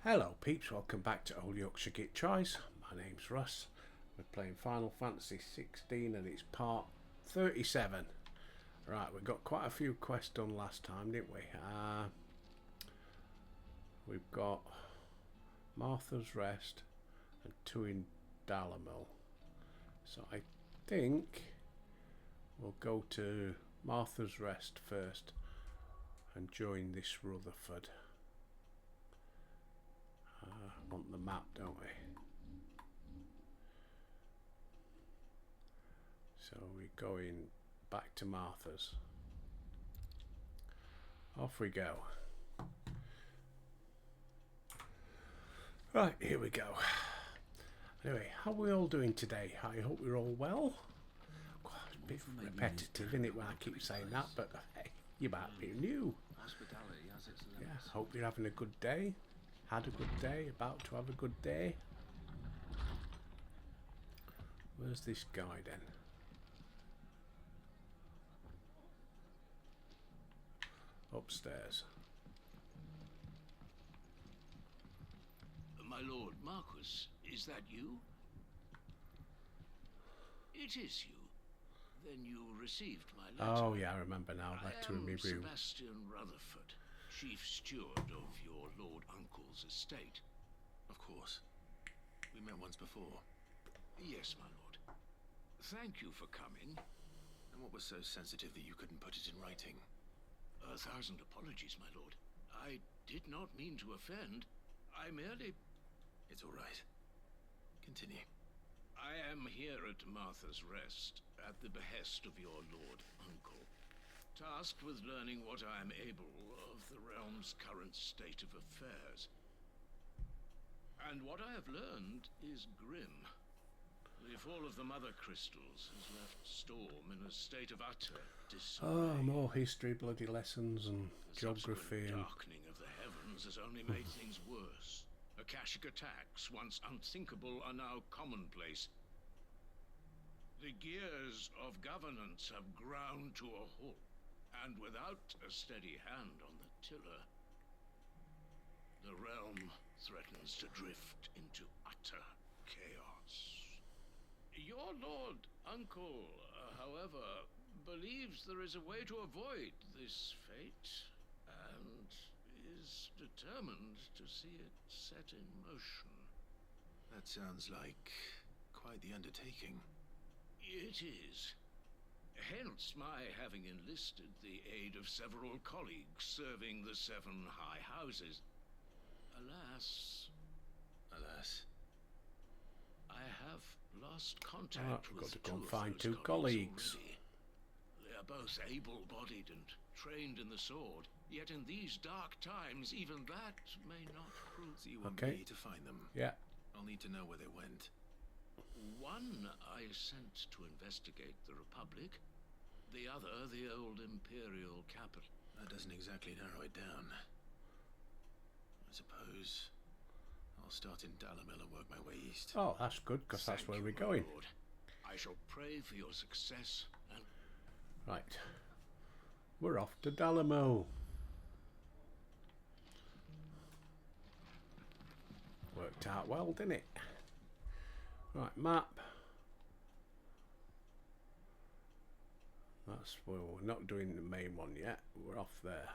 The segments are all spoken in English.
Hello peeps, welcome back to Old Yorkshire Git Tries. My name's Russ. We're playing Final Fantasy 16 and it's part 37. Right, we got quite a few quests done last time, didn't we? We've got Martha's Rest and 2 in Dalamil. So I think we'll go to Martha's Rest first and join this Rutherford. Want the map, don't we? So we're going back to Martha's. Off we go. Right, here we go. Anyway, how are we all doing today? I hope we're all well. God, it's a bit repetitive, isn't it, when I keep saying that, but hey, you might be new. Yeah, hope you're having a good day. Had a good day, about to have a good day. Where's this guy then? Upstairs. My lord Marquis, is that you? It is you. Then you received my letter. Oh yeah, I remember now. Letter in my room. Sebastian Rutherford, chief steward of your lord uncle's estate. Of course. We met once before. Yes, my lord. Thank you for coming. And what was so sensitive that you couldn't put it in writing? 1,000 apologies, my lord. I did not mean to offend. I merely... It's all right. Continue. I am here at Martha's Rest, at the behest of your lord uncle, tasked with learning what I am able of the realm's current state of affairs. And what I have learned is grim. The fall of the Mother Crystals has left Storm in a state of utter disarray. Oh, more history, bloody lessons and The geography. subsequent darkening of the heavens has only made things worse. Akashic attacks, once unthinkable, are now commonplace. The gears of governance have ground to a halt, and without a steady hand on the tiller, the realm threatens to drift into utter chaos. Your lord uncle, however, believes there is a way to avoid this fate, and is determined to see it set in motion. That sounds like quite the undertaking. It is. Hence my having enlisted the aid of several colleagues serving the 7 high houses. Alas, I have lost contact We've with got to go and 2 find of those 2 colleagues. already. They are both able-bodied and trained in the sword, yet in these dark times, even that may not prove... So you want Okay. me to find them? Yeah. I'll need to know where they went. One I sent to investigate the Republic, the other the old Imperial capital. That doesn't exactly narrow it down. I suppose I'll start in Dalamil and work my way east. Oh, that's good, because that's Thank where you, we're my going. lord. I shall pray for your success and... Right. We're off to Dalamil. Worked out well, didn't it? Right, map. That's well, we're not doing the main one yet. We're off there.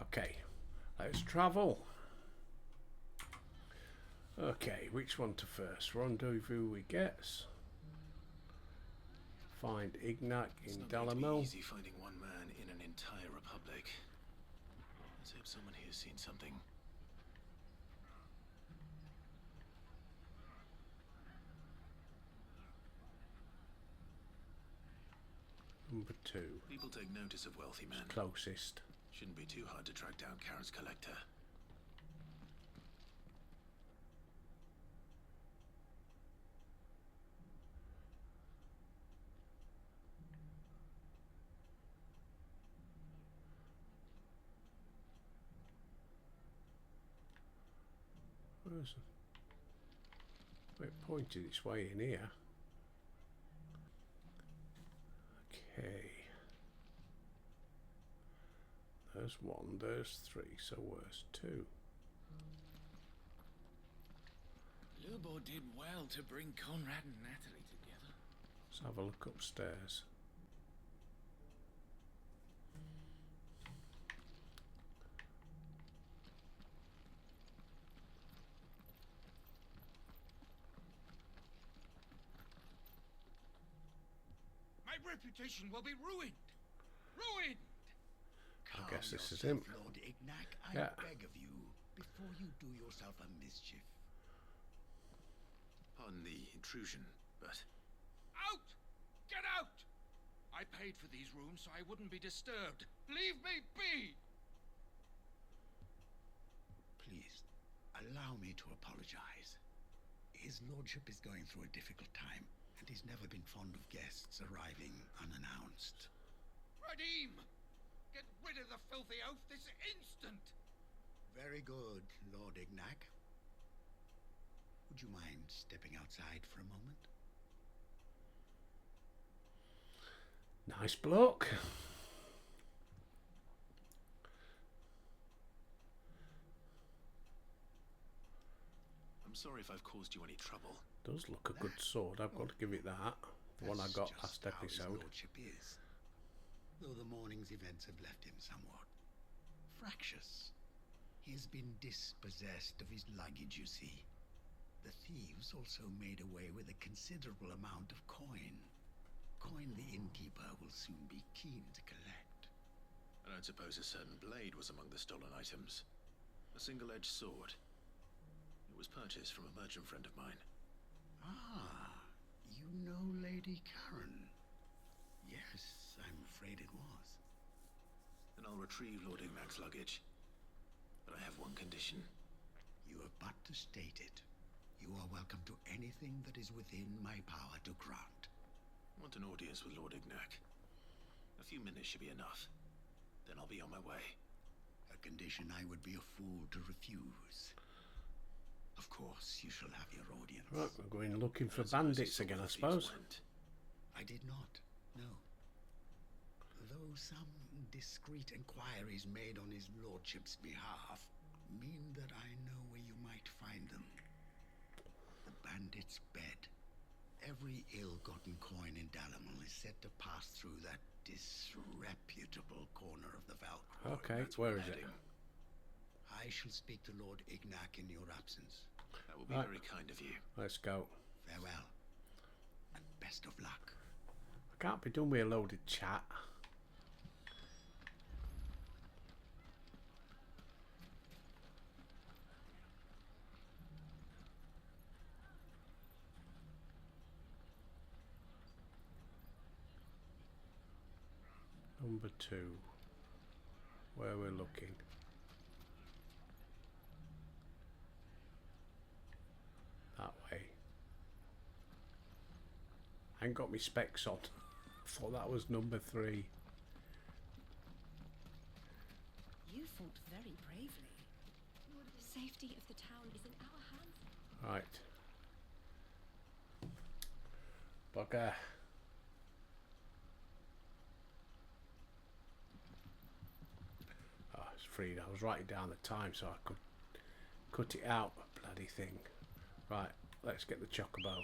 Okay, let's travel. Okay, which one to first? Rendezvous we get. Find Ignac It's in not going to be Dalamil. easy finding one man in an entire republic. Let's hope someone here's seen something. Number 2. People take notice of wealthy men. Closest. Shouldn't be too hard to track down Karen's collector. Where's it pointed its way in here? Okay. There's 1, there's 3, so where's 2? Bilbo did well to bring Conrad and Natalie together. Let's have a look upstairs. My reputation will be ruined. Ruined! I guess this is him. Lord Ignac, I Yeah. beg of you, before you do yourself a mischief. Pardon the intrusion, but... Out! Get out! I paid for these rooms so I wouldn't be disturbed. Leave me be! Please, allow me to apologize. His lordship is going through a difficult time, and he's never been fond of guests arriving unannounced. Radim! Get rid of the filthy oaf this instant! Very good, Lord Ignac. Would you mind stepping outside for a moment? Nice bloke. I'm sorry if I've caused you any trouble. Does look a good sword. I've got to give it that. The one I got last That's just how his episode. lordship is. Though the morning's events have left him somewhat fractious. He has been dispossessed of his luggage, you see. The thieves also made away with a considerable amount of coin. Coin the innkeeper will soon be keen to collect. I don't suppose a certain blade was among the stolen items. A single-edged sword. It was purchased from a merchant friend of mine. Ah, you know Lady Karen. Yes, I'm afraid it was. Then I'll retrieve Lord Ignac's luggage. But I have one condition. You have but to state it. You are welcome to anything that is within my power to grant. I want an audience with Lord Ignac. A few minutes should be enough. Then I'll be on my way. A condition I would be a fool to refuse. Of course, you shall have your audience. Right, we're going looking for As far as bandits the again, I thieves suppose. went, I did not, no. Though some discreet inquiries made on his lordship's behalf mean that I know where you might find them. The bandit's bed. Every ill-gotten coin in Dalamil is said to pass through that disreputable corner of the Valkyrie. Okay, That's where what is I'm it? heading. I shall speak to Lord Ignac in your absence. That will be Right. very kind of you. Let's go. Farewell, and best of luck. I can't be done with a load of chat. Number 2. Where we're looking. That way. I ain't got my specs on. Thought that was number 3. You fought very bravely. The safety of the town is in our hands. Right. Bugger. Oh, it's freed. I was writing down the time so I could cut it out. Bloody thing. Right, let's get the chocobo.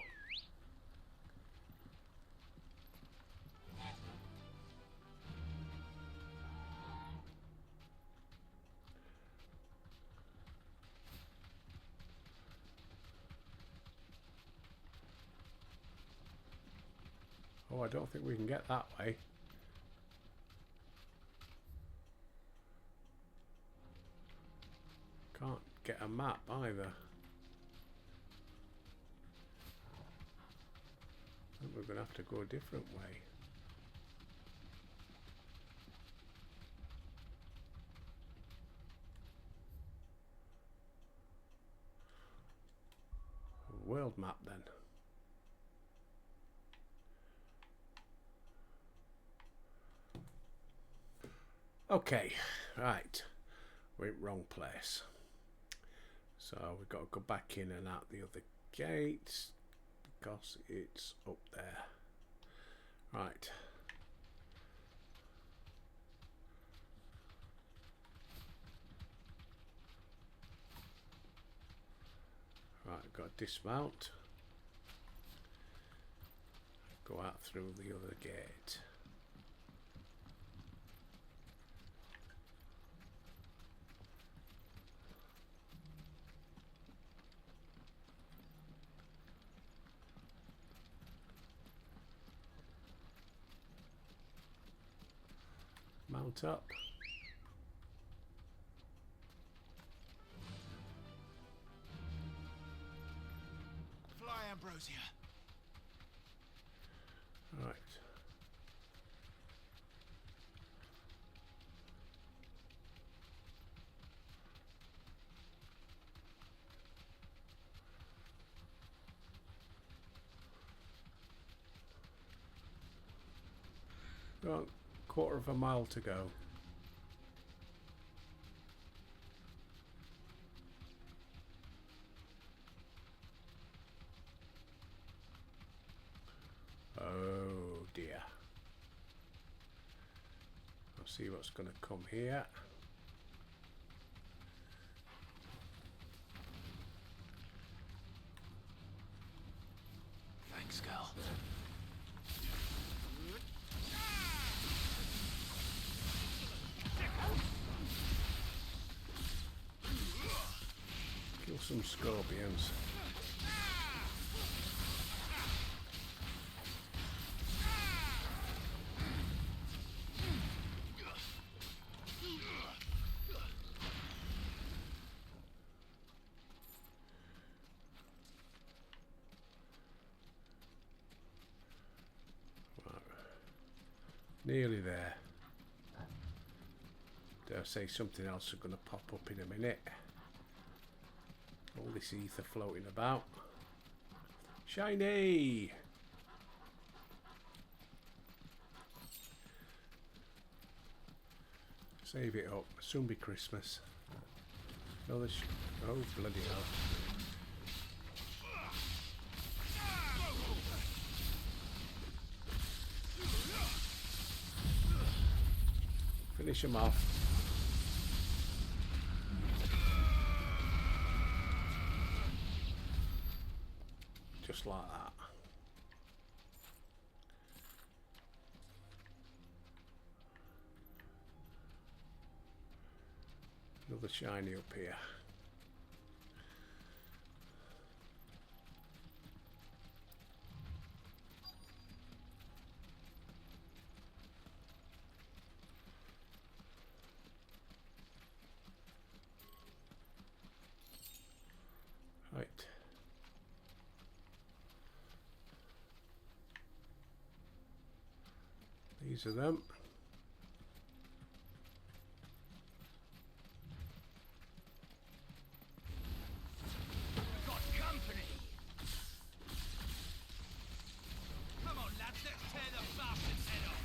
Oh, I don't think we can get that way. Can't get a map either. I think we're going to have to go a different way. World map then. Okay, right. We're in wrong place. So we've got to go back in and out the other gate because it's up there. Right. Right, got to dismount. Go out through the other gate. Mount up. Fly, Ambrosia. Right. Got a quarter of a mile to go. Oh dear. I'll see what's going to come here. Thanks, girl. Kill some scorpions. Nearly there. Dare say something else is going to pop up in a minute. All this ether floating about. Shiny! Save it up. Soon be Christmas. Oh, oh bloody hell. Finish him off. Just like that. Another shiny up here. Right. These are them. Got company. Come on, lads, let's tear the bastard's head off.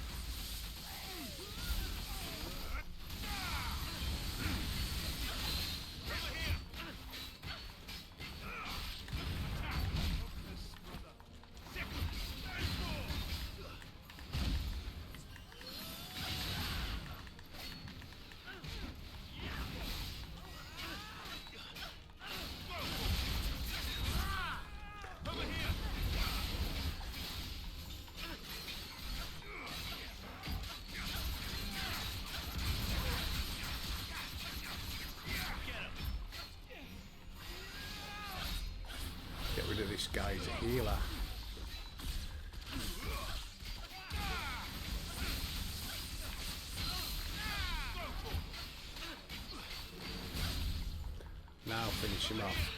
Over here. Get rid of this guy as a healer. Now finish him off.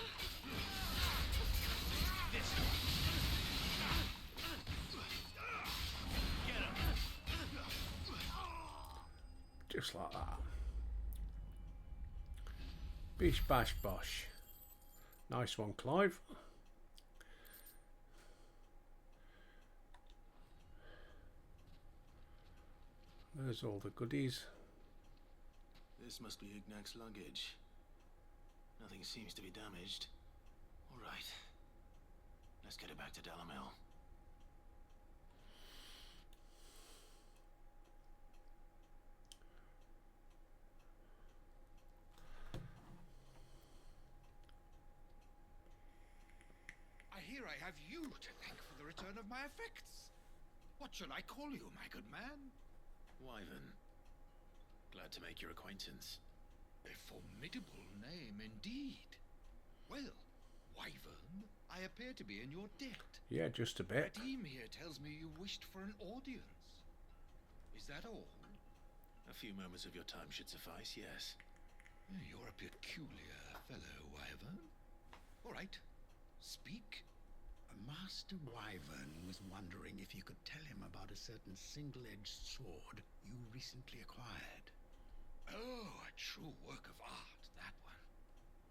Just like that. Bish bash bosh. Nice one, Clive. There's all the goodies. This must be Ignac's luggage. Nothing seems to be damaged. All right. Let's get it back to Dalamel. I have you to thank for the return of my effects. What shall I call you, my good man? Wyvern. Glad to make your acquaintance. A formidable name indeed. Well, Wyvern, I appear to be in your debt. Yeah, just a bit. Radim here tells me you wished for an audience. Is that all? A few moments of your time should suffice, yes. You're a peculiar fellow, Wyvern. All right, speak. Master Wyvern was wondering if you could tell him about a certain single-edged sword you recently acquired. Oh, a true work of art, that one.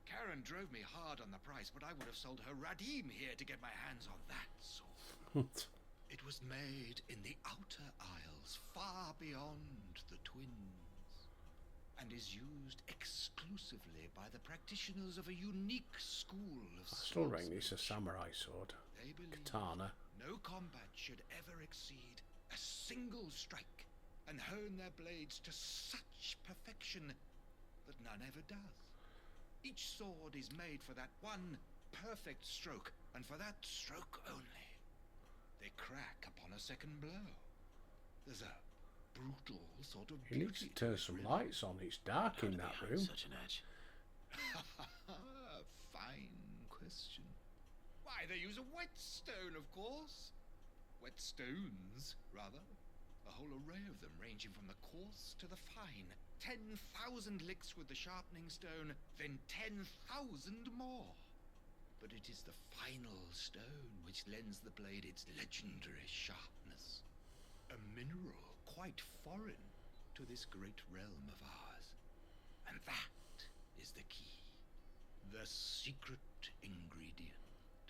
Karen drove me hard on the price, but I would have sold her Radim here to get my hands on that sword. It was made in the Outer Isles, far beyond the Twins, and is used exclusively by the practitioners of a unique school of Still ring this a samurai sword. They believe Katana. no combat should ever exceed a single strike, and hone their blades to such perfection that none ever does. Each sword is made for that one perfect stroke, and for that stroke only. They crack upon a second blow. There's a brutal sort of You need to turn some lights on. It's dark in that room. Such an edge. Fine question. Why, they use a whetstone, of course. Whetstones, rather. A whole array of them, ranging from the coarse to the fine. 10,000 licks with the sharpening stone, then 10,000 more. But it is the final stone which lends the blade its legendary sharpness. A mineral quite foreign to this great realm of ours. And that is the key. The secret ingredient.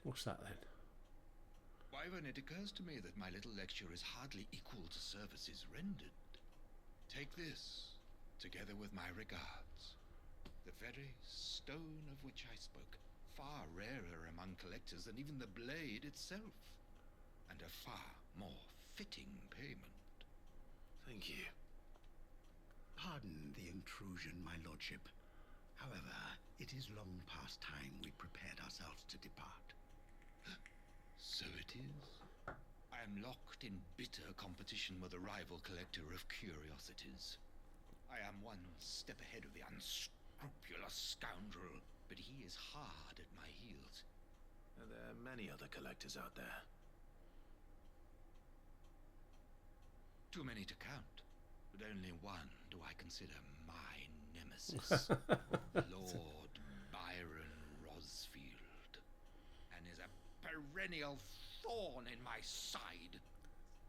What's that then? Wyvern, it occurs to me that my little lecture is hardly equal to services rendered. Take this, together with my regards. The very stone of which I spoke, far rarer among collectors than even the blade itself, and a far more fitting payment. Thank you. Pardon the intrusion, my lordship. However, it is long past time we prepared ourselves to depart. So it is. I am locked in bitter competition with a rival collector of curiosities. I am one step ahead of the unscrupulous scoundrel, but he is hard at my heels. Are there many other collectors out there? Too many to count, but only one do I consider my nemesis. Lord Byron Rosfield, and is a perennial thorn in my side.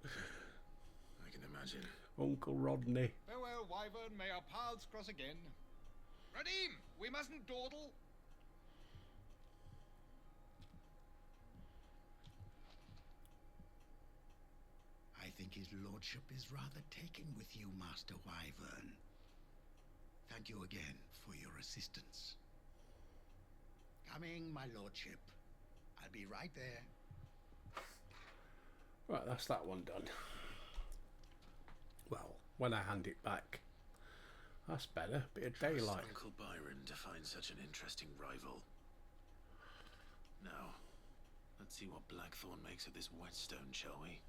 I can imagine. Uncle Rodney. Farewell, Wyvern, may our paths cross again. Radim, we mustn't dawdle. I think his lordship is rather taken with you, Master Wyvern. Thank you again for your assistance. Coming, my lordship. I'll be right there. Right, that's that one done. Well, when I hand it back, that's better. Bit of Trust daylight. Uncle Byron to find such an interesting rival. Now, let's see what Blackthorn makes of this whetstone, shall we?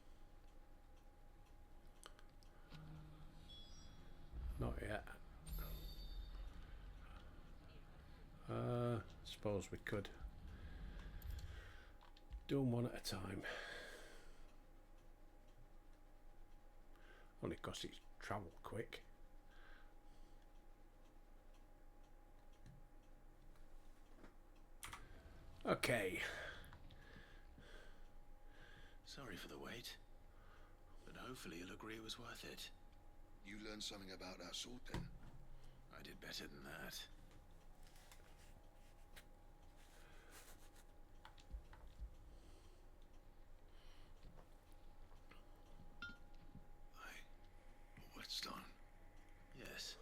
Not yet. Suppose we could do them one at a time. Only because it's travel quick. Okay. Sorry for the wait, but hopefully you'll agree it was worth it. You learned something about that sword, then? I did better than that. Whetstone? Yes,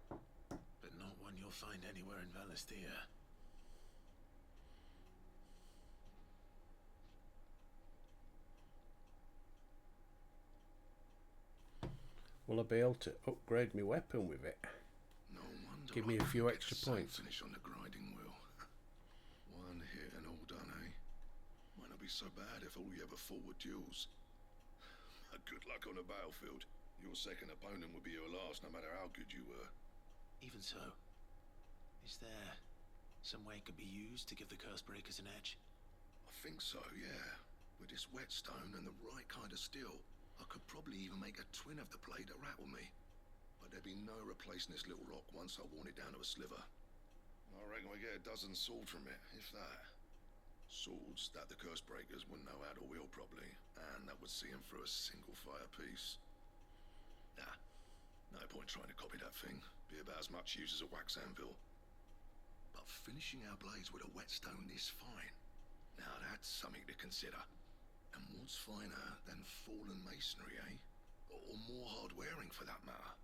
but not one you'll find anywhere in Valisthea. Will I be able to upgrade my weapon with it? No wonder. Give me a few extra points. Finish on the grinding wheel. One hit and all done, eh? Might not be be so bad if all you ever fought were duels. Good luck on a battlefield. Your second opponent would be your last, no matter how good you were. Even so, is there some way it could be used to give the curse breakers an edge? I think so, yeah. With this whetstone and the right kind of steel, I could probably even make a twin of the blade to rattle me. But there'd be no replacing this little rock once I worn it down to a sliver. I reckon we get a dozen swords from it, if that. Swords that the curse breakers wouldn't know how to wield properly, and that would see them through a single fire piece. Nah, no point trying to copy that thing. Be about as much use as a wax anvil. But finishing our blades with a whetstone this fine, now that's something to consider. And what's finer than fallen masonry, eh? Or more hard-wearing for that matter.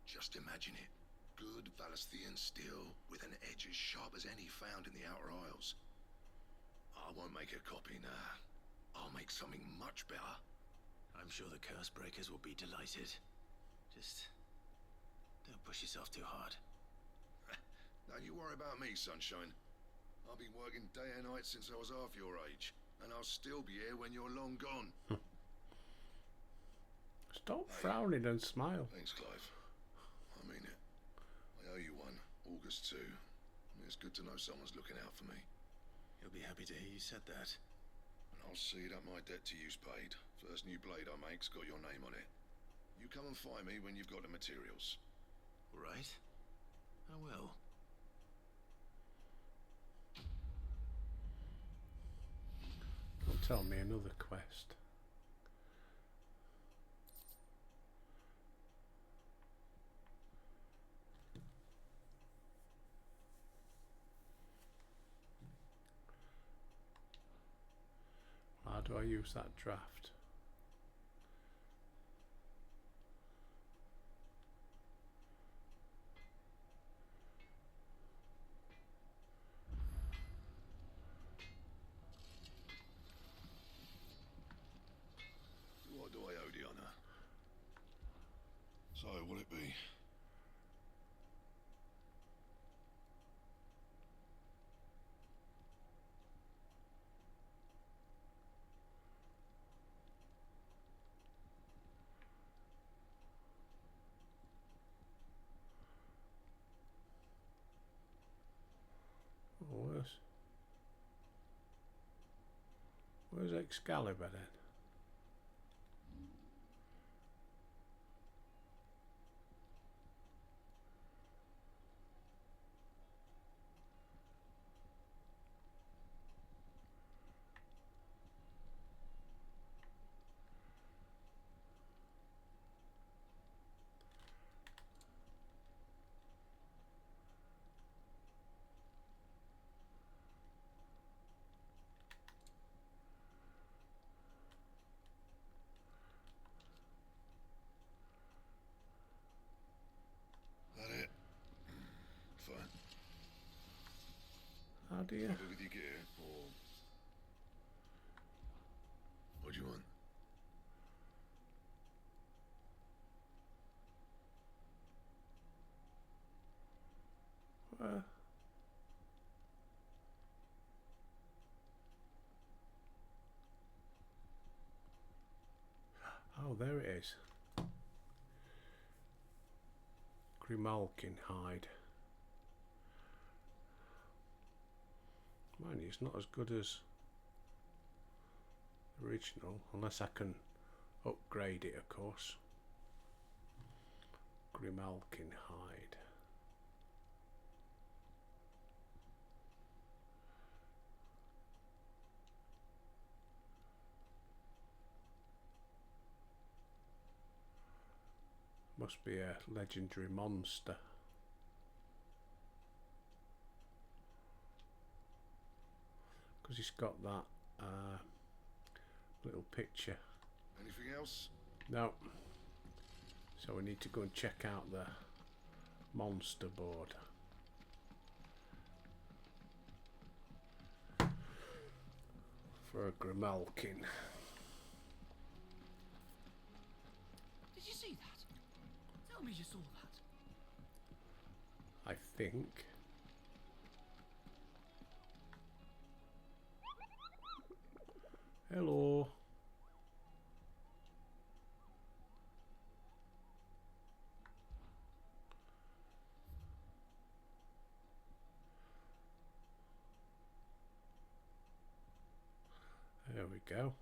Just imagine it. Good Valisthian steel with an edge as sharp as any found in the Outer Isles. I won't make a copy, nah. I'll make something much better. I'm sure the curse breakers will be delighted. Just don't push yourself too hard. Don't you worry about me, sunshine. I've been working day and night since I was half your age, and I'll still be here when you're long gone. Stop frowning and smile. Thanks, Clive. I mean it. I owe you one. August 2. It's good to know someone's looking out for me. He'll be happy to hear you said that. And I'll see that my debt to you's paid. First new blade I make's got your name on it. You come and find me when you've got the materials. All right. I will. Don't tell me another quest. How do I use that draft? What do I owe the honor? So, will it be? Oh, where's Excalibur then? That it? Fine. How do you? Happy with your gear, or... What do you want? Oh, there it is. Grimalkin hide. Mind you, it's not as good as the original, unless I can upgrade it, of course. Grimalkin hide. Must be a legendary monster. Because it's got that little picture. Anything else? No. So we need to go and check out the monster board. For a Grimalkin. Did you see that? Tell me you saw that. I think. Hello. There we go.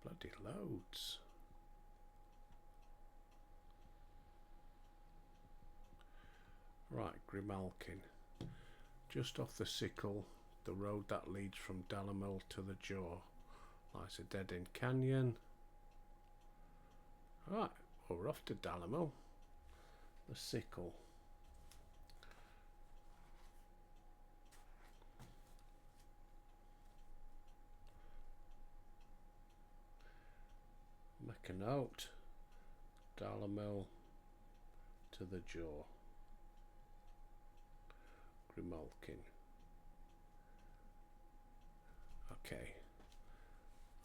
Bloody loads. Right, Grimalkin. Just off the Sickle, the road that leads from Dalamil to the Jaw lies a dead-end canyon. Right, well, we're off to Dalamil. The Sickle. Make a note. Dalamil to the Jaw. Grimalkin. Okay.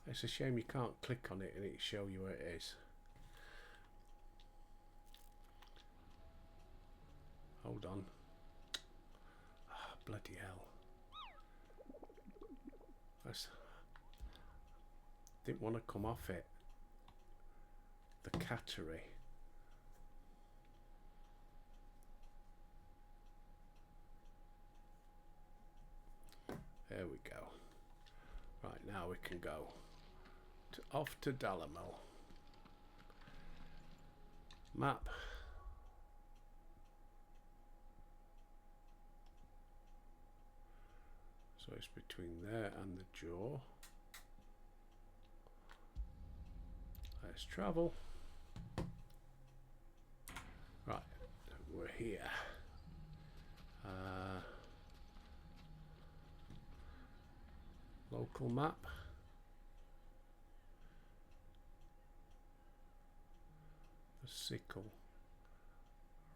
It's a shame you can't click on it and it show you where it is. Hold on. Ah, bloody hell. Didn't want to come off it. The cattery. There we go. Right, now we can go off to Dalamil. Map. So it's between there and the Jaw. Let's travel. Right, we're here. Local map. The Sickle.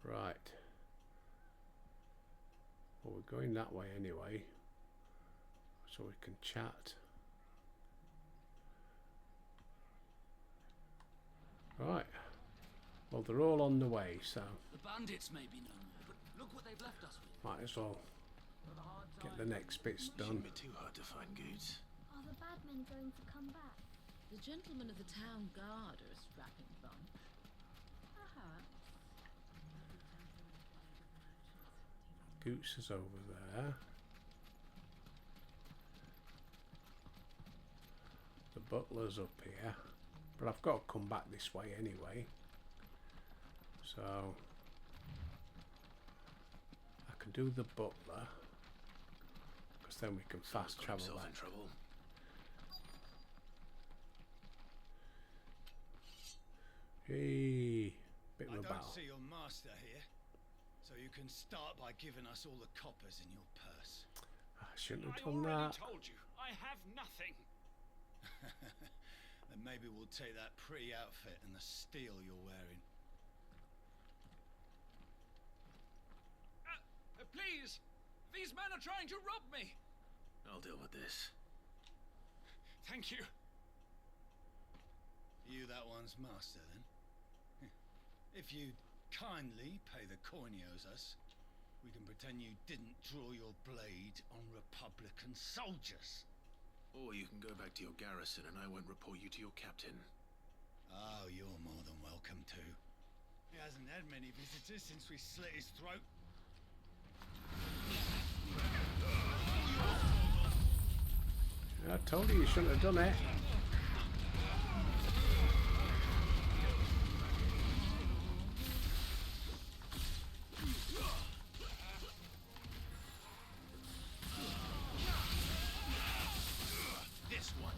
Right. Well, we're going that way anyway, so we can chat. Right. Well, they're all on the way, so The bandits may be no more, but look what they've left us with. might as well get the next bits done. Shouldn't be too hard to find goods. Are the bad men going to come back? The gentlemen of the town guard are a strapping bunch. Perhaps. Goose is over there. The butler's up here. But I've got to come back this way anyway. So I can do the butler, because then we can fast travel Himself back. in trouble. Hey, bit of a I don't battle. see your master here, so you can start by giving us all the coppers in your purse. I shouldn't have I done already that. told you, I have nothing. Then maybe we'll take that pretty outfit and the steel you're wearing. Please! These men are trying to rob me! I'll deal with this. Thank you. You that one's master, then? If you'd kindly pay the coin he owes us, we can pretend you didn't draw your blade on Republican soldiers. Or you can go back to your garrison and I won't report you to your captain. Oh, you're more than welcome to. He hasn't had many visitors since we slit his throat. I told you shouldn't have done it. This one.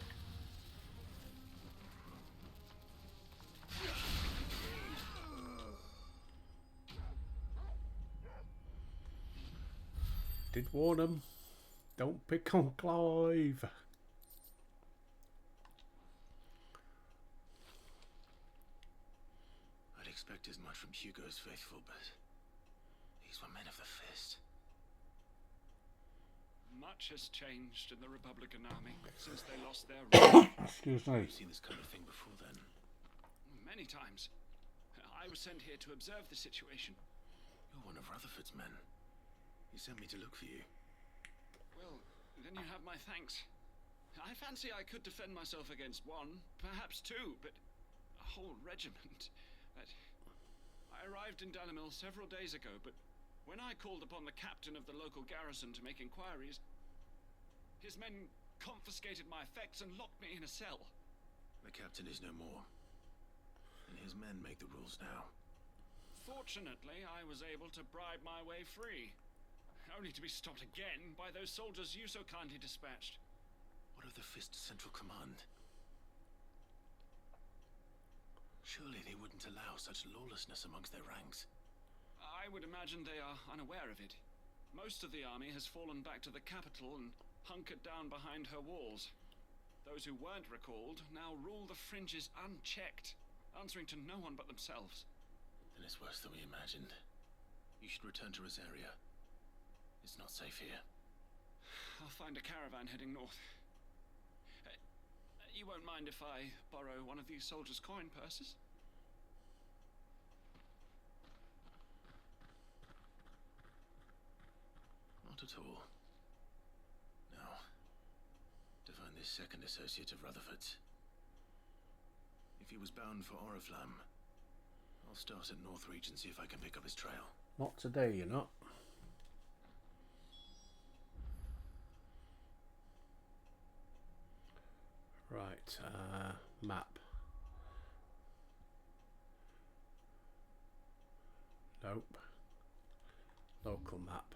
Did warn them. Don't pick on Clive. I'd expect as much from Hugo's faithful, but these were men of the fist. Much has changed in the Republican army since they lost their role. Excuse me. You've seen this kind of thing before then. Many times. I was sent here to observe the situation. You're one of Rutherford's men. He sent me to look for you. Well, then you have my thanks. I fancy I could defend myself against one, perhaps two, but a whole regiment. I arrived in Dalimil several days ago, but when I called upon the captain of the local garrison to make inquiries, his men confiscated my effects and locked me in a cell. The captain is no more, and his men make the rules now. Fortunately, I was able to bribe my way free, only to be stopped again by those soldiers you so kindly dispatched. What of the Fist Central Command? Surely they wouldn't allow such lawlessness amongst their ranks. I would imagine they are unaware of it. Most of the army has fallen back to the capital and hunkered down behind her walls. Those who weren't recalled now rule the fringes unchecked, answering to no one but themselves. Then it's worse than we imagined. You should return to Rosaria. It's not safe here. I'll find a caravan heading north. You won't mind if I borrow one of these soldiers' coin purses? Not at all. Now, to find this second associate of Rutherford's. If he was bound for Oriflamme, I'll start at Northreach and see if I can pick up his trail. Not today, you're not. Right, map. Nope. Local map.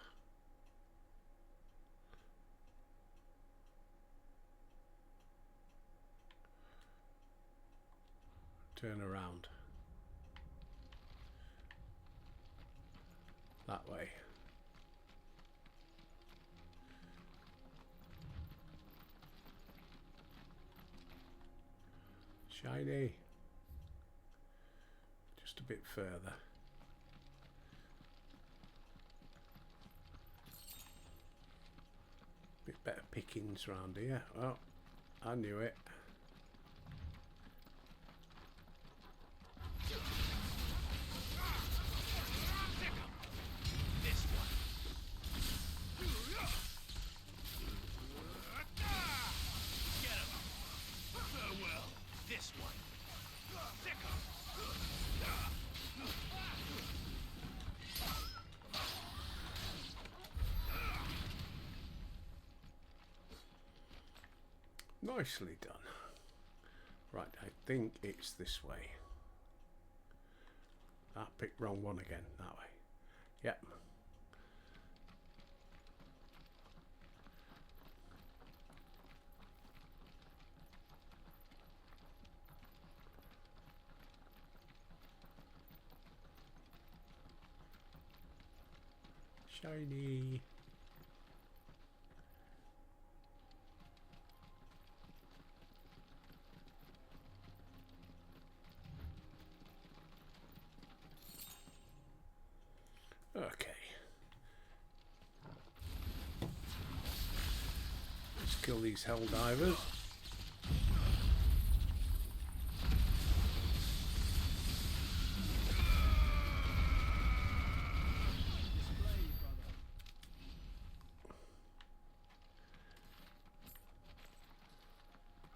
Turn around. That way. Shiny. Just a bit further. Bit better pickings round here. Oh, I knew it. Nicely done. Right, I think it's this way. I picked wrong one again. That way. Yep. Shiny. Okay. Let's kill these hell divers.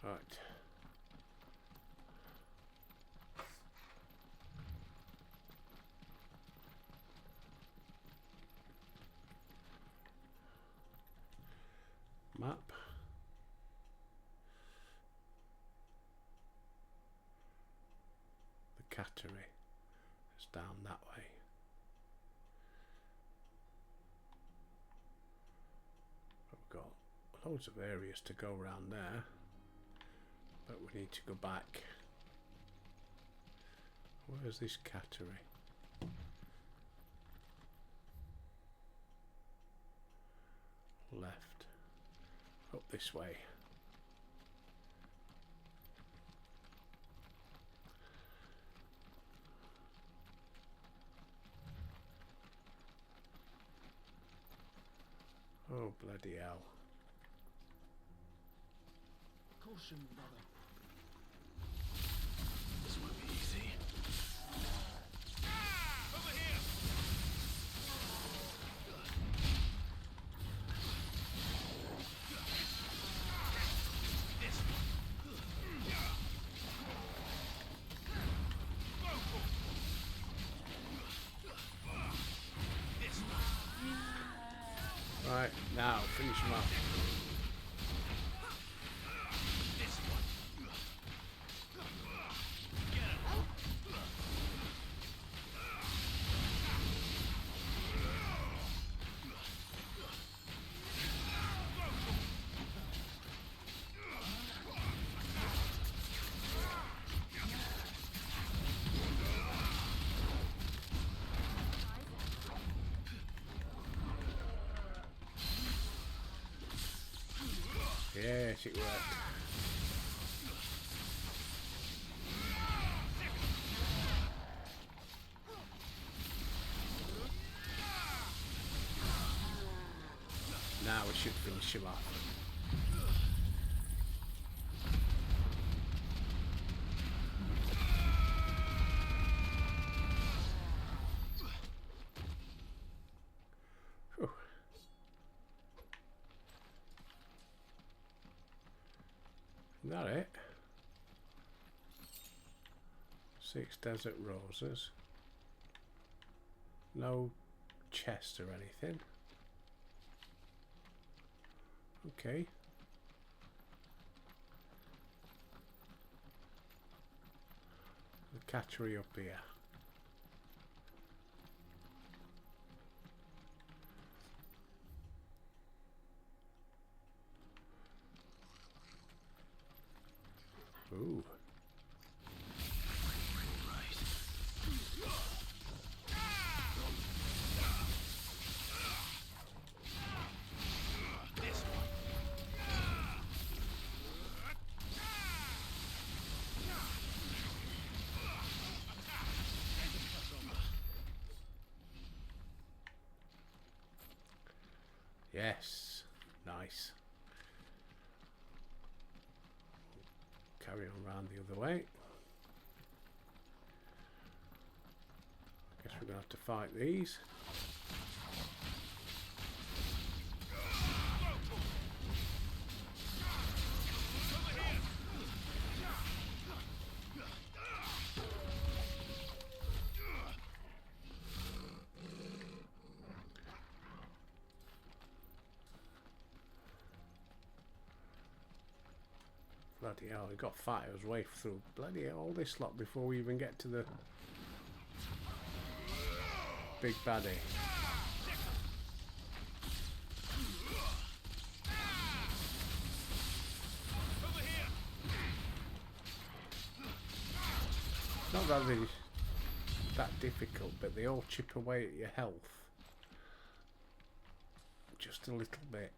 Right. Map. The cattery is down that way. We've got loads of areas to go around there, but we need to go back. Where's this cattery? Left. Up this way. Oh, bloody hell. Caution, brother. This won't be easy. Over here! Now, finish him off. Yes, it worked. Now we should finish him off. Whew. Is that it? 6 desert roses. No chest or anything. Okay. The cattery up here. Ooh. Yes, nice. Carry on round the other way. Guess we're gonna have to fight these. Bloody hell, we got fighters way through bloody hell, all this lot before we even get to the big baddie. Not really that difficult, but they all chip away at your health just a little bit.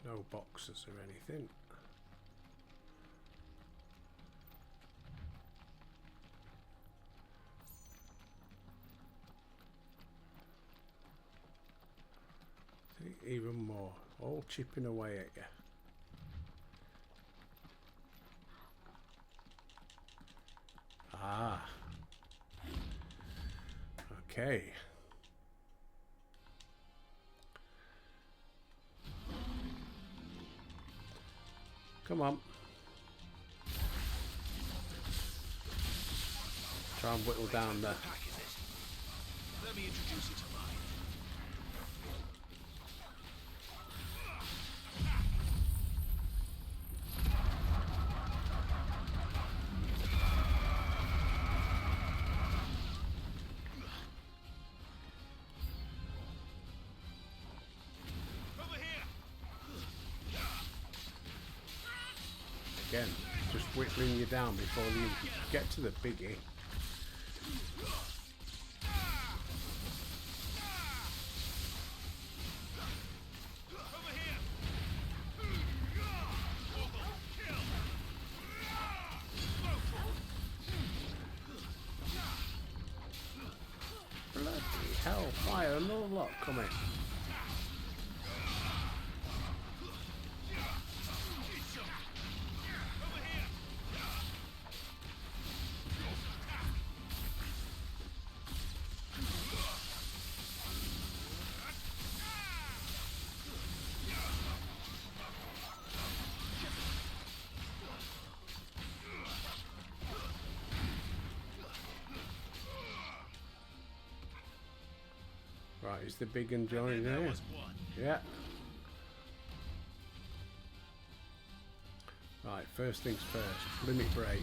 No boxes or anything. Even more, all chipping away at you. Ah. Okay. Come on. Try and whittle down the... Let me introduce you to mine. Again, just whittling you down before you get to the biggie. Bloody hell, fire, another lot coming. Right, is the big and joining there? was one. Yeah. Right, first things first. Limit break.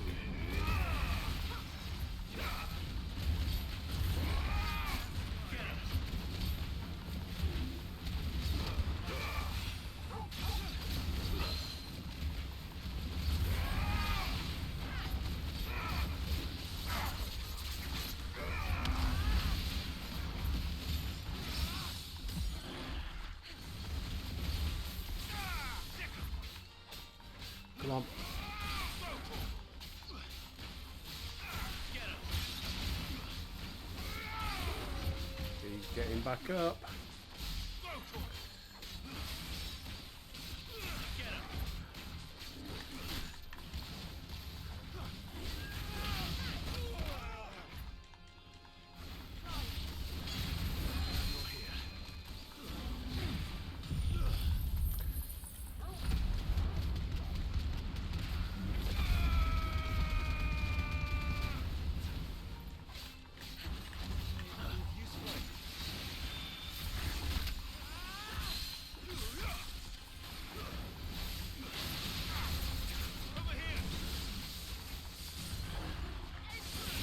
Come on. He's getting back up.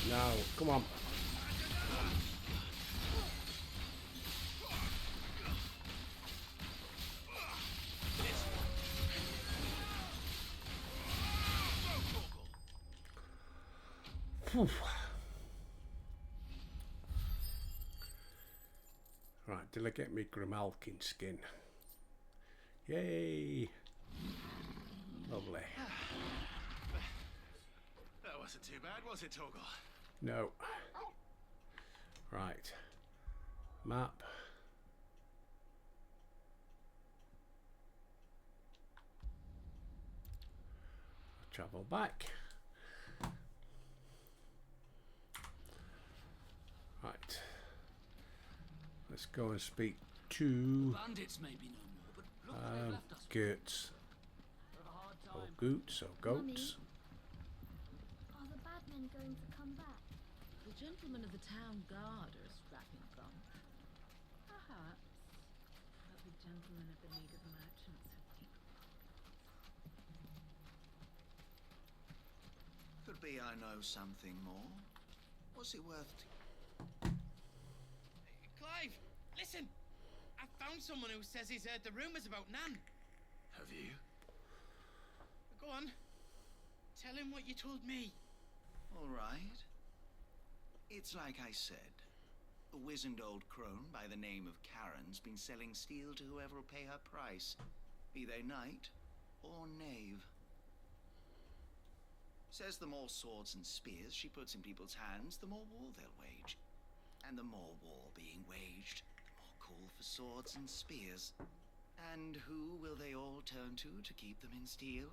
Now, come on. Phew. Right, did I get me Grimalkin skin? Yay! Lovely. That wasn't too bad, was it, Torgal? No. Right. Map. Travel back. Right. Let's go and speak to Bandits maybe no more, but look what they've left us. Goats. We've a hard Or time. goots or goats. Are the bad men going to come back? The gentlemen of the town guard are strapping from. Perhaps. But the gentlemen of the League of Merchants have deep. Could be I know something more. What's it worth to... Clive, listen! I found someone who says he's heard the rumours about Nan. Have you? Go on. Tell him what you told me. All right. It's like I said. A wizened old crone by the name of Karen's been selling steel to whoever will pay her price, be they knight or knave. Says the more swords and spears she puts in people's hands, the more war they'll wage. And the more war being waged, the more call for swords and spears. And who will they all turn to keep them in steel?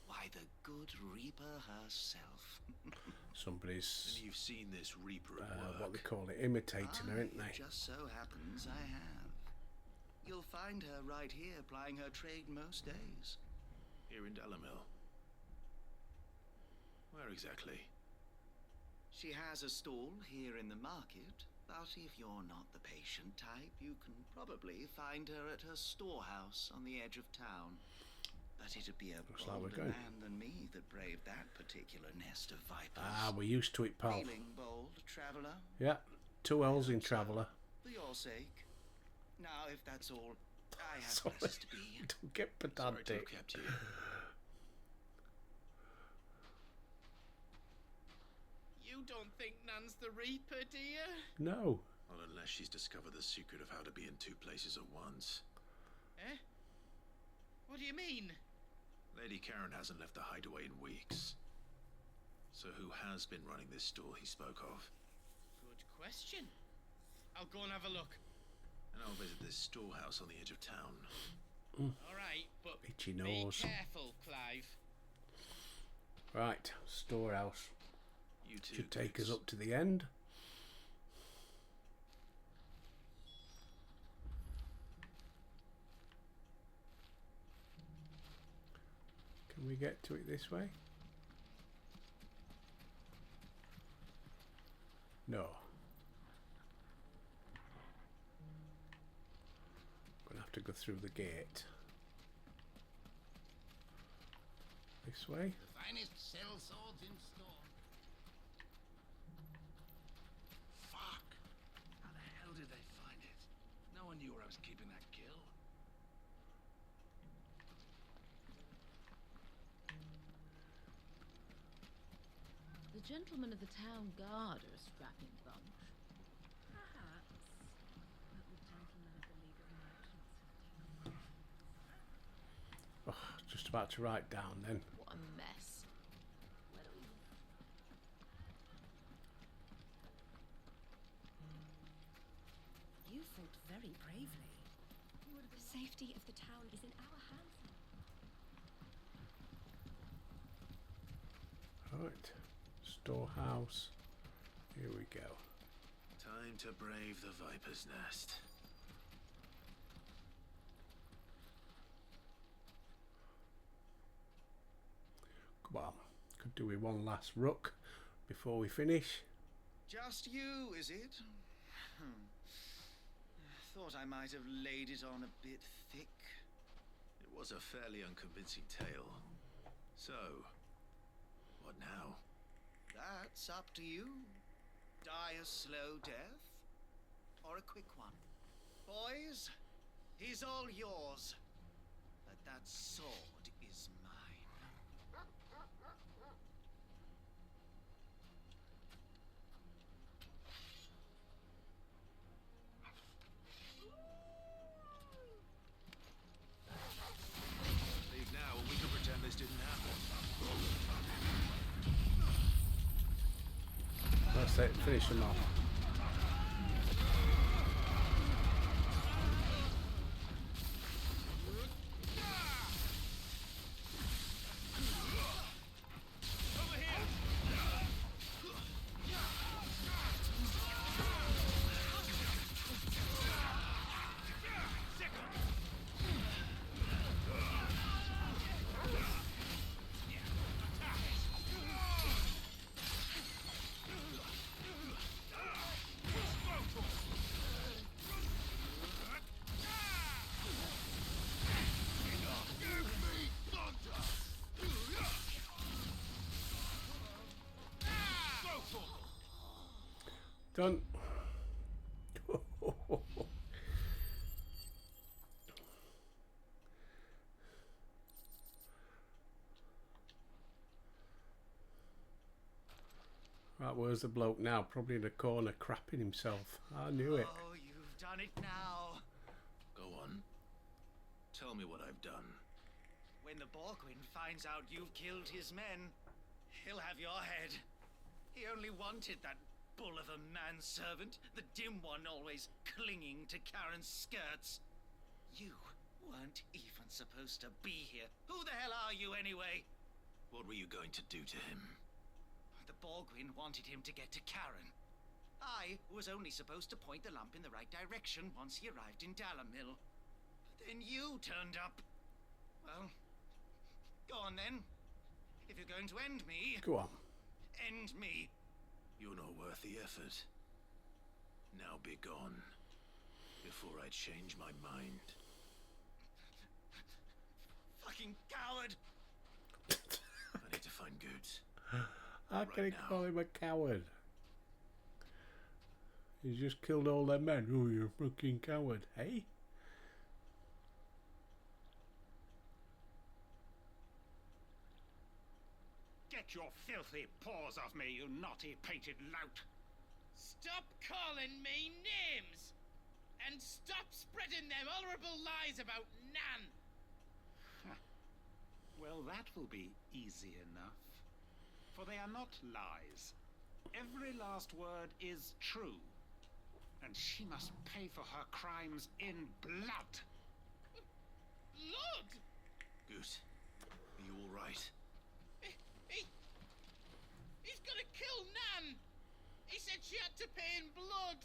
Why, the good Reaper herself. Somebody's And you've seen this Reaper at work. what they call it, imitating her, ain't It they? just so happens I have. You'll find her right here plying her trade most days. Here in Delamil. Where exactly? She has a stall here in the market, but if you're not the patient type, you can probably find her at her storehouse on the edge of town. But it'd be a Looks like we're bolder going. man than me that braved that particular nest of vipers. Ah, we're used to it, pal. Feeling bold, traveller? Yeah, 2 L's in Traveller. For your sake. Now, if that's all, I have Sorry, places to be. don't get Sorry to have pedantic. kept you. You don't think Nan's the Reaper, do you? No. Not unless she's discovered the secret of how to be in 2 places at once. Eh? What do you mean? Lady Karen hasn't left the hideaway in weeks. So who has been running this stall he spoke of? Good question. I'll go and have a look. And I'll visit this storehouse on the edge of town. All right, but Itchy be nose. careful, Clive. Right, storehouse. You too. Should take us Goose. up to the end. Can we get to it this way? No. to go through the gate. This way. The finest sell swords in store. Fuck! How the hell did they find it? No one knew where I was keeping that kill. The gentlemen of the town guard are a strapping bunch. Perhaps. But the gentlemen of the League of Merchants have taken. Oh, just about to write down then. What a mess. You fought very bravely. The safety of the town is in our hands. Right. Storehouse. Here we go. Time to brave the Viper's Nest. Come on. Could do with one last rook before we finish. Just you, is it? Thought I might have laid it on a bit thick. It was a fairly unconvincing tale. So, what now? That's up to you. Die a slow death, or a quick one. Boys, he's all yours. But that sword is mine. Leave now and we can pretend this didn't happen. That's it. Finish them off. Done. Right, where's the bloke now? Probably in a corner crapping himself. I knew it. Oh, you've done it now. Go on. Tell me what I've done. When the Borgwin finds out you've killed his men, he'll have your head. He only wanted that bull of a manservant, the dim one always clinging to Karen's skirts. You weren't even supposed to be here. Who the hell are you anyway? What were you going to do to him? The Borgwin wanted him to get to Karen. I was only supposed to point the lamp in the right direction once he arrived in Dalamil. But then you turned up. Well, go on then. If you're going to end me... Go on. End me. You're not worth the effort. Now be gone, before I change my mind. Fucking coward! I need to find Goots. How can he call him a coward? He's just killed all their men. Oh, you're a fucking coward, hey? Get your filthy paws off me, you naughty painted lout! Stop calling me names! And stop spreading them horrible lies about Nan! Well, that will be easy enough. For they are not lies. Every last word is true. And she must pay for her crimes in blood. Blood? Goot, are you all right? He's gonna kill Nan! He said she had to pay in blood!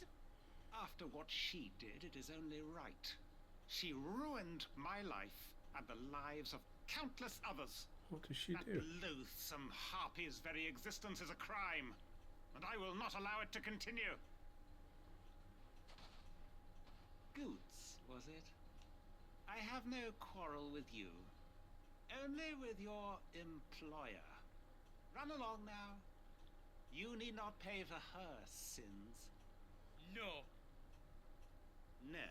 After what she did, it is only right. She ruined my life and the lives of countless others. What does she that do? Loathsome harpy's very existence is a crime, and I will not allow it to continue. Goots, was it? have no quarrel with you. Only with your employer. Run along now. You need not pay for her sins. No. No?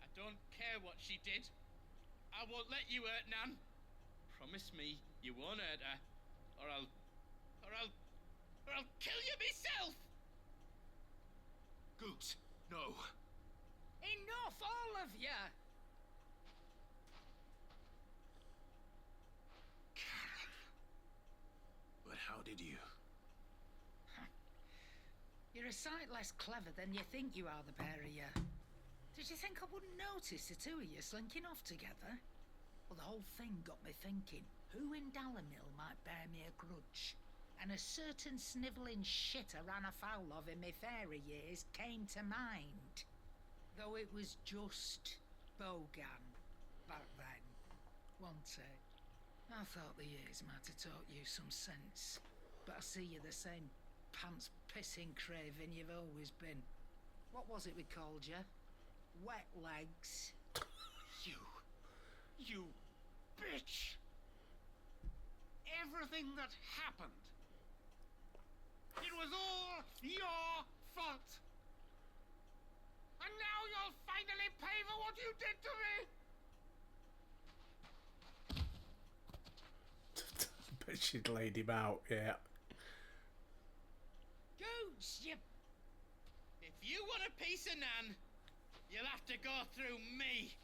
I don't care what she did. I won't let you hurt Nan. Promise me you won't hurt her, or I'll kill you myself. Goose, no. Enough, all of you. But how did you? You're a sight less clever than you think you are, the pair of you. Did you think I wouldn't notice the two of you slinking off together? Well, the whole thing got me thinking, who in Dalamil might bear me a grudge? And a certain snivelling shit I ran afoul of in my fairy years came to mind. Though it was just Bogan back then, wasn't it? I thought the years might have taught you some sense, but I see you're the same pants-pissing craven you've always been. What was it we called you? Wet legs. You bitch! Everything that happened, it was all your fault! And now you'll finally pay for what you did to me! But she'd laid him out, yeah. Goose, you... If you want a piece of Nan, you'll have to go through me.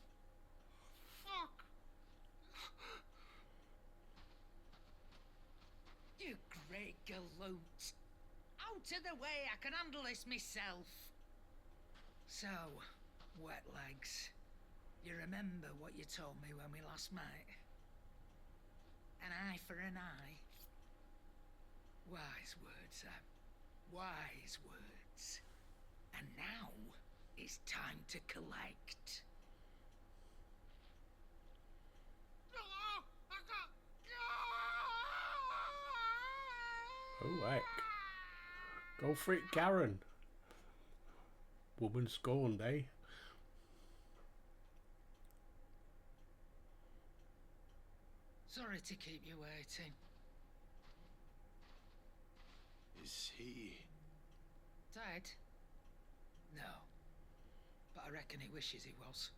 Fuck! You great galoot. Out of the way, I can handle this myself. So, wet legs, you remember what you told me when we last met? An eye for an eye. Wise words, Sam. Wise words. And now, it's time to collect. Oh, heck. Go for it, Karen. Woman scorned, eh? Sorry to keep you waiting. Is he... Dead? No. But I reckon he wishes he was.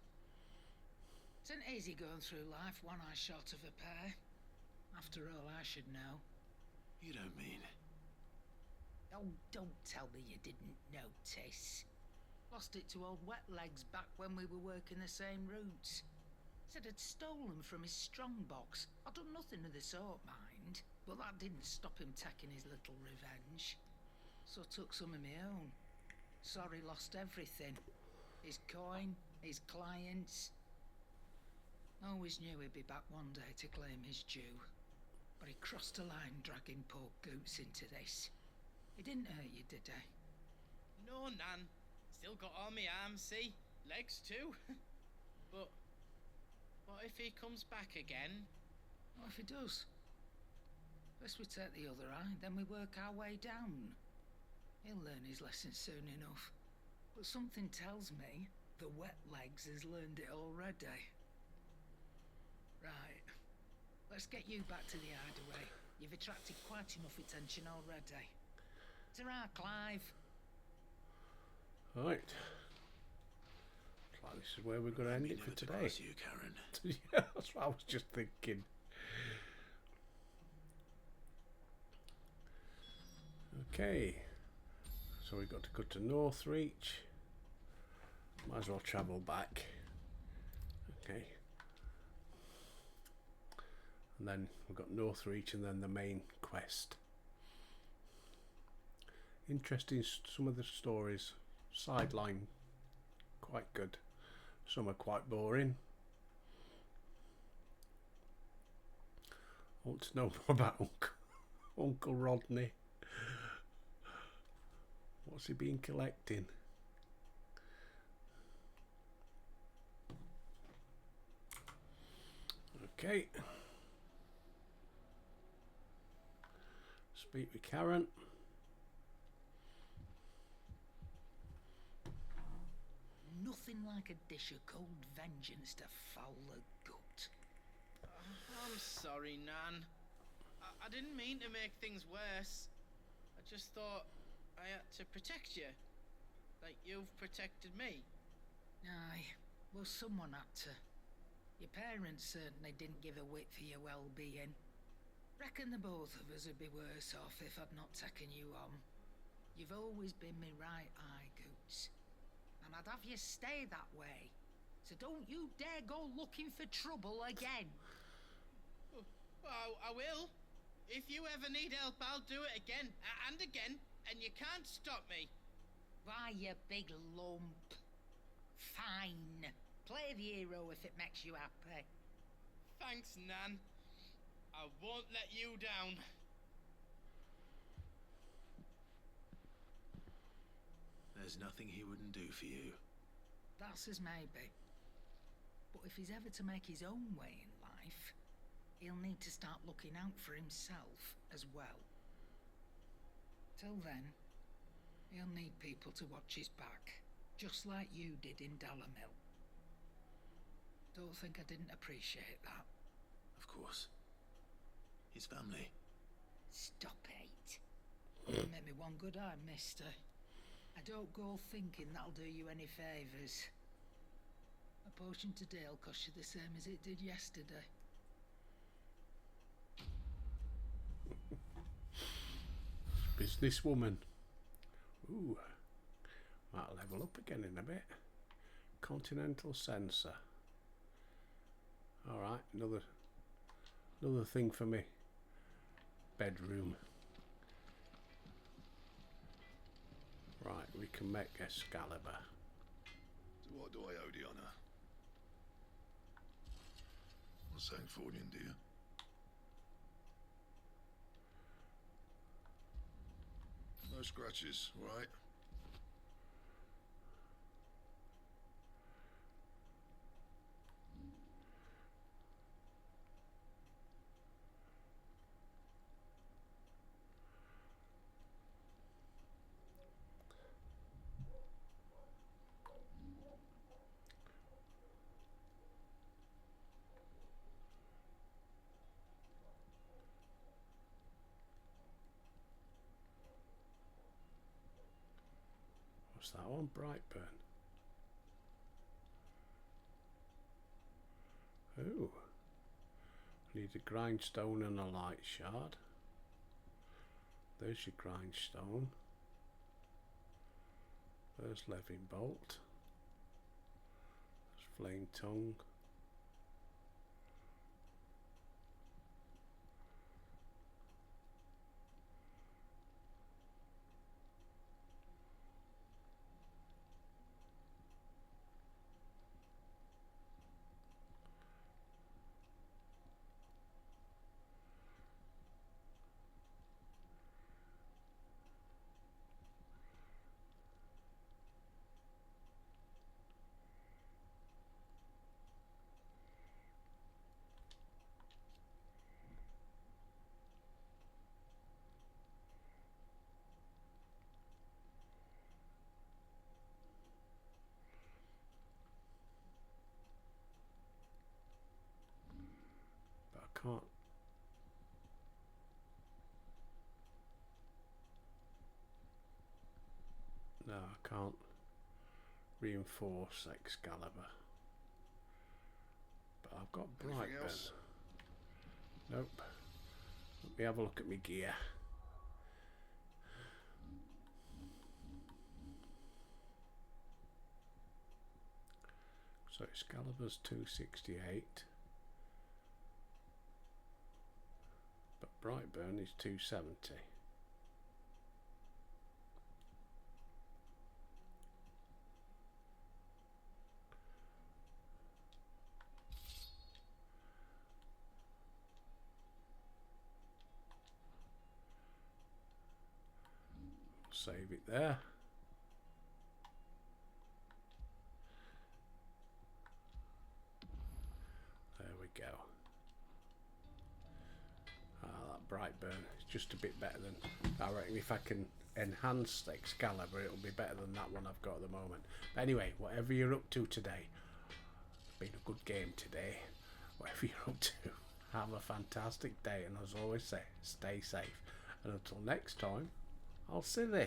It's not easy going through life one eye short of a pair. After all, I should know. You don't mean... Oh, don't tell me you didn't notice. Lost it to old Wet Legs back when we were working the same routes. Said I'd stolen from his strongbox. I'd done nothing of the sort, mind. But that didn't stop him taking his little revenge. So I took some of my own. Sorry, lost everything. His coin, his clients. Always knew he'd be back one day to claim his due. But he crossed a line dragging poor Goots into this. He didn't hurt you, did he? No, Nan. Still got all my arms, see? Legs too. But what if he comes back again? What if he does? First we take the other eye, then we work our way down. He'll learn his lesson soon enough. But something tells me the Wet Legs has learned it already. Right. Let's get you back to the hideaway. You've attracted quite enough attention already. Ta-ra, Clive. Right. Looks like this is where we're going to end it for today. You, Karen. Yeah, that's what I was just thinking. Okay. So we've got to go to Northreach. Might as well travel back. Okay. And then we've got Northreach and then the main quest. Interesting, some of the stories. Sideline, quite good. Some are quite boring. I want to know more about Uncle Rodney. What's he been collecting? Okay. Speak with Karen. Nothing nothing like a dish of cold vengeance to foul the gut. I'm sorry, Nan. I didn't mean to make things worse. I just thought I had to protect you. Like you've protected me. Aye, well, someone had to. Your parents certainly didn't give a whit for your well-being. Reckon the both of us would be worse off if I'd not taken you on. You've always been me right eye, Goots. And I'd have you stay that way. So don't you dare go looking for trouble again. Well, I will. If you ever need help, I'll do it again and again, and you can't stop me. Why, you big lump. Fine. Play the hero if it makes you happy. Thanks, Nan. I won't let you down. There's nothing he wouldn't do for you. That's as maybe. But if he's ever to make his own way in life, he'll need to start looking out for himself as well. Till then, he'll need people to watch his back, just like you did in Dalamil. Don't think I didn't appreciate that. Of course. His family. Stop it. You make me one good eye, mister. I don't go thinking that'll do you any favours. A potion today'll cost you the same as it did yesterday. Businesswoman. Ooh. Might level up again in a bit. Continental sensor. Alright, another thing for me. Bedroom. Right, we can make Excalibur. To what do I owe the honour? What's that for you, dear? No scratches, right? What's that one? Brightburn. Ooh. Need a grindstone and a light shard. There's your grindstone. There's Levin Bolt. There's Flame Tongue. But I can't. No, I can't reinforce Excalibur. But I've got Brightburn. Nope. Let me have a look at my gear. So Excalibur's 268. But Brightburn is 270. Save it there. There we go. That Brightburn is just a bit better than, I reckon if I can enhance Excalibur, it'll be better than that one I've got at the moment. But anyway, whatever you're up to today, it's been a good game today. Whatever you're up to, have a fantastic day, and as I always say, stay safe. And until next time, I'll see you.